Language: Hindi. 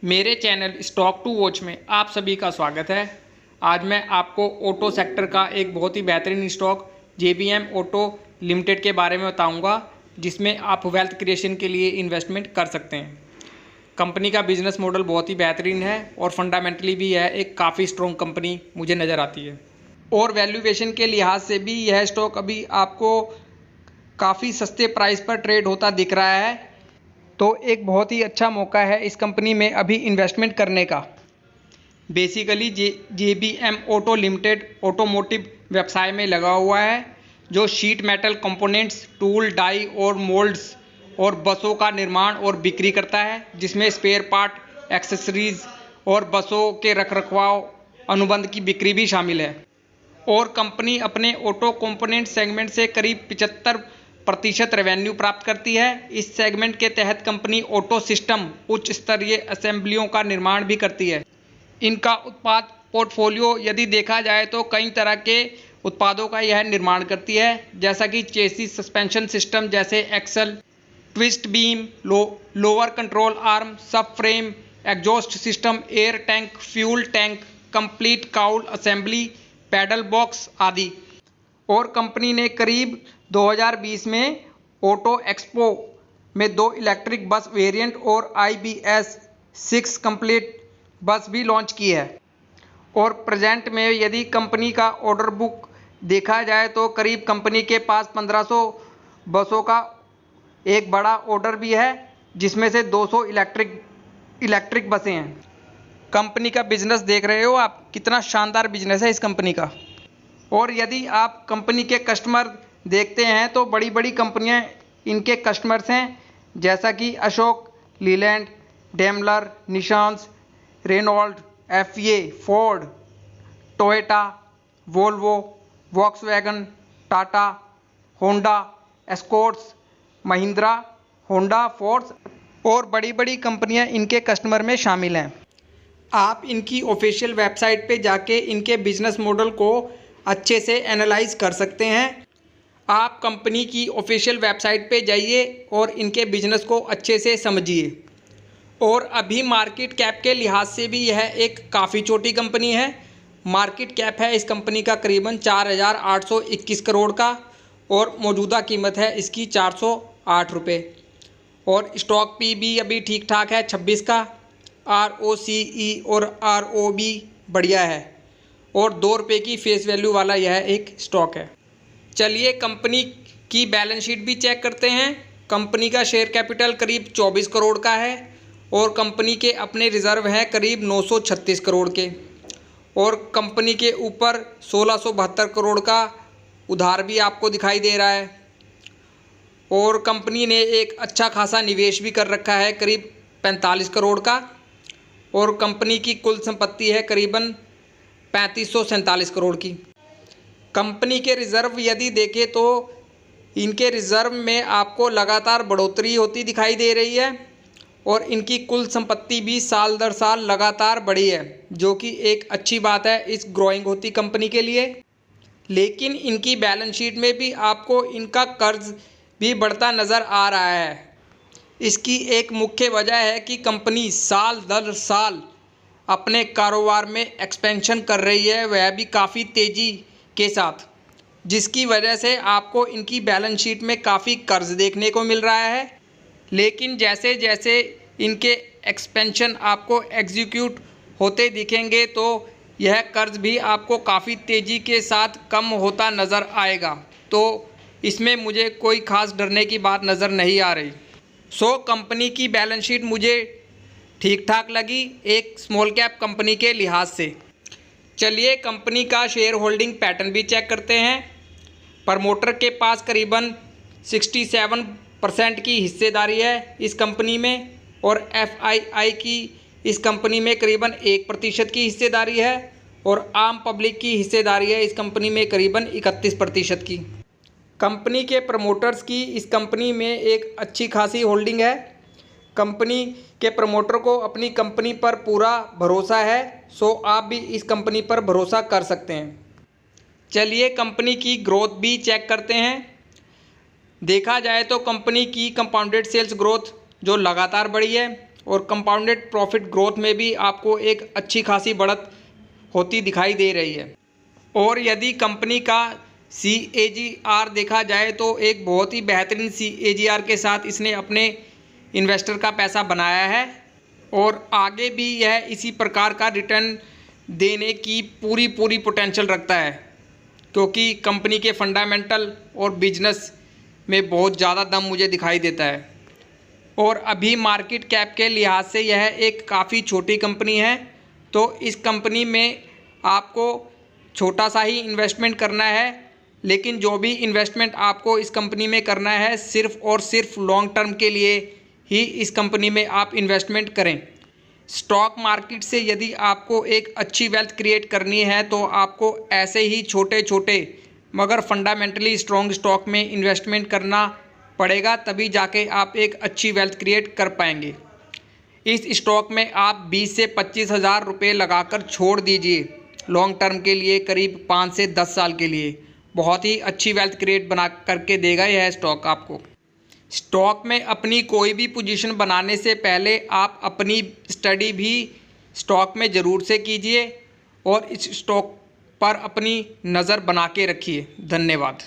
मेरे चैनल स्टॉक टू वॉच में आप सभी का स्वागत है। आज मैं आपको ऑटो सेक्टर का एक बहुत ही बेहतरीन स्टॉक JBM ऑटो लिमिटेड के बारे में बताऊंगा, जिसमें आप वेल्थ क्रिएशन के लिए इन्वेस्टमेंट कर सकते हैं। कंपनी का बिजनेस मॉडल बहुत ही बेहतरीन है और फंडामेंटली भी यह एक काफ़ी स्ट्रॉन्ग कंपनी मुझे नज़र आती है। और वैल्यूएशन के लिहाज से भी यह स्टॉक अभी आपको काफ़ी सस्ते प्राइस पर ट्रेड होता दिख रहा है, तो एक बहुत ही अच्छा मौका है इस कंपनी में अभी इन्वेस्टमेंट करने का। Basically JBM auto limited automotive व्यवसाय में लगा हुआ है, जो sheet metal components, tool, die और मोल्ड्स और बसों का निर्माण और बिक्री करता है, जिसमें स्पेयर पार्ट, एक्सेसरीज और बसों के रखरखाव अनुबंध की बिक्री भी शामिल है। और कंपनी अपने ऑटो कंपोनेंट सेगमेंट से करीब 75% रेवेन्यू प्राप्त करती है। इस सेगमेंट के तहत कंपनी ऑटो सिस्टम, उच्च स्तरीय असेंबलियों का निर्माण भी करती है। इनका उत्पाद पोर्टफोलियो यदि देखा जाए तो कई तरह के उत्पादों का यह निर्माण करती है, जैसा कि चेसिस सस्पेंशन सिस्टम जैसे axle, twist beam, lower control arm, sub frame, exhaust system, air tank, fuel tank, complete cowl assembly, pedal box आदि। और कंपनी ने करीब 2020 में ऑटो एक्सपो में 2 इलेक्ट्रिक बस वेरिएंट और IBS 6 कंप्लीट बस भी लॉन्च की है। और प्रेजेंट में यदि कंपनी का ऑर्डर बुक देखा जाए तो करीब कंपनी के पास 1500 बसों का एक बड़ा ऑर्डर भी है, जिसमें से 200 इलेक्ट्रिक बसें हैं। कंपनी का बिजनेस देख रहे हो आप, कितना शानदार बिजनेस है इस कंपनी का। और यदि आप कंपनी के कस्टमर देखते हैं तो बड़ी बड़ी कंपनियां इनके कस्टमर्स हैं, जैसा कि Ashok Leyland, Daimler, Nissan, Renault, FA, Ford, Toyota, Volvo, Volkswagen, Tata, Honda, Escorts, Mahindra, Honda, Force और बड़ी बड़ी कंपनियां इनके कस्टमर में शामिल हैं। आप इनकी ऑफिशियल वेबसाइट पे जाके इनके बिजनेस मॉडल को अच्छे से एनालाइज कर सकते हैं। आप कंपनी की ऑफिशियल वेबसाइट पे जाइए और इनके बिजनेस को अच्छे से समझिए। और अभी मार्केट कैप के लिहाज से भी यह एक काफ़ी छोटी कंपनी है। मार्केट कैप है इस कंपनी का करीबन 4,821 करोड़ का और मौजूदा कीमत है इसकी 408 रुपये। और स्टॉक पी भी अभी ठीक ठाक है 26 का। ROCE और ROB बढ़िया है और 2 रुपये की फेस वैल्यू वाला यह एक स्टॉक है। चलिए कंपनी की बैलेंस शीट भी चेक करते हैं। कंपनी का शेयर कैपिटल करीब 24 करोड़ का है और कंपनी के अपने रिजर्व हैं करीब 936 करोड़ के। और कंपनी के ऊपर 1672 करोड़ का उधार भी आपको दिखाई दे रहा है। और कंपनी ने एक अच्छा खासा निवेश भी कर रखा है करीब 45 करोड़ का। और कंपनी की कुल संपत्ति है करीबन 3547 करोड़ की। कंपनी के रिज़र्व यदि देखें तो इनके रिज़र्व में आपको लगातार बढ़ोतरी होती दिखाई दे रही है और इनकी कुल संपत्ति भी साल दर साल लगातार बढ़ी है, जो कि एक अच्छी बात है इस ग्रोइंग होती कंपनी के लिए। लेकिन इनकी बैलेंस शीट में भी आपको इनका कर्ज भी बढ़ता नज़र आ रहा है। इसकी एक मुख्य वजह है कि कंपनी साल दर साल अपने कारोबार में एक्सपेंशन कर रही है, वह भी काफ़ी तेज़ी के साथ, जिसकी वजह से आपको इनकी बैलेंस शीट में काफ़ी कर्ज देखने को मिल रहा है। लेकिन जैसे जैसे इनके एक्सपेंशन आपको एग्जीक्यूट होते दिखेंगे तो यह कर्ज भी आपको काफ़ी तेज़ी के साथ कम होता नज़र आएगा। तो इसमें मुझे कोई ख़ास डरने की बात नज़र नहीं आ रही। कंपनी की बैलेंस शीट मुझे ठीक ठाक लगी एक स्मॉल कैप कंपनी के लिहाज से। चलिए कंपनी का शेयर होल्डिंग पैटर्न भी चेक करते हैं। प्रमोटर के पास करीबन 67% की हिस्सेदारी है इस कंपनी में और FII की इस कंपनी में करीबन 1% की हिस्सेदारी है और आम पब्लिक की हिस्सेदारी है इस कंपनी में करीबन 31% की। कंपनी के प्रमोटर्स की इस कंपनी में एक अच्छी खासी होल्डिंग है। कंपनी के प्रमोटर को अपनी कंपनी पर पूरा भरोसा है, आप भी इस कंपनी पर भरोसा कर सकते हैं। चलिए कंपनी की ग्रोथ भी चेक करते हैं। देखा जाए तो कंपनी की कंपाउंडेड सेल्स ग्रोथ जो लगातार बढ़ी है और कंपाउंडेड प्रॉफिट ग्रोथ में भी आपको एक अच्छी खासी बढ़त होती दिखाई दे रही है। और यदि कंपनी का CAGR देखा जाए तो एक बहुत ही बेहतरीन CAGR के साथ इसने अपने इन्वेस्टर का पैसा बनाया है और आगे भी यह इसी प्रकार का रिटर्न देने की पूरी पोटेंशियल रखता है, क्योंकि कंपनी के फंडामेंटल और बिजनेस में बहुत ज़्यादा दम मुझे दिखाई देता है। और अभी मार्केट कैप के लिहाज से यह एक काफ़ी छोटी कंपनी है, तो इस कंपनी में आपको छोटा सा ही इन्वेस्टमेंट करना है, लेकिन जो भी इन्वेस्टमेंट आपको इस कंपनी में करना है सिर्फ़ और सिर्फ लॉन्ग टर्म के लिए ही इस कंपनी में आप इन्वेस्टमेंट करें। स्टॉक मार्केट से यदि आपको एक अच्छी वेल्थ क्रिएट करनी है तो आपको ऐसे ही छोटे छोटे मगर फंडामेंटली स्ट्रॉन्ग स्टॉक में इन्वेस्टमेंट करना पड़ेगा, तभी जाके आप एक अच्छी वेल्थ क्रिएट कर पाएंगे। इस स्टॉक में आप 20 से 25 हज़ार रुपये लगाकर छोड़ दीजिए लॉन्ग टर्म के लिए, करीब 5 से 10 साल के लिए। बहुत ही अच्छी वेल्थ क्रिएट बना करके देगा यह स्टॉक आपको। स्टॉक में अपनी कोई भी पोजीशन बनाने से पहले आप अपनी स्टडी भी स्टॉक में ज़रूर से कीजिए और इस स्टॉक पर अपनी नज़र बना के रखिए। धन्यवाद।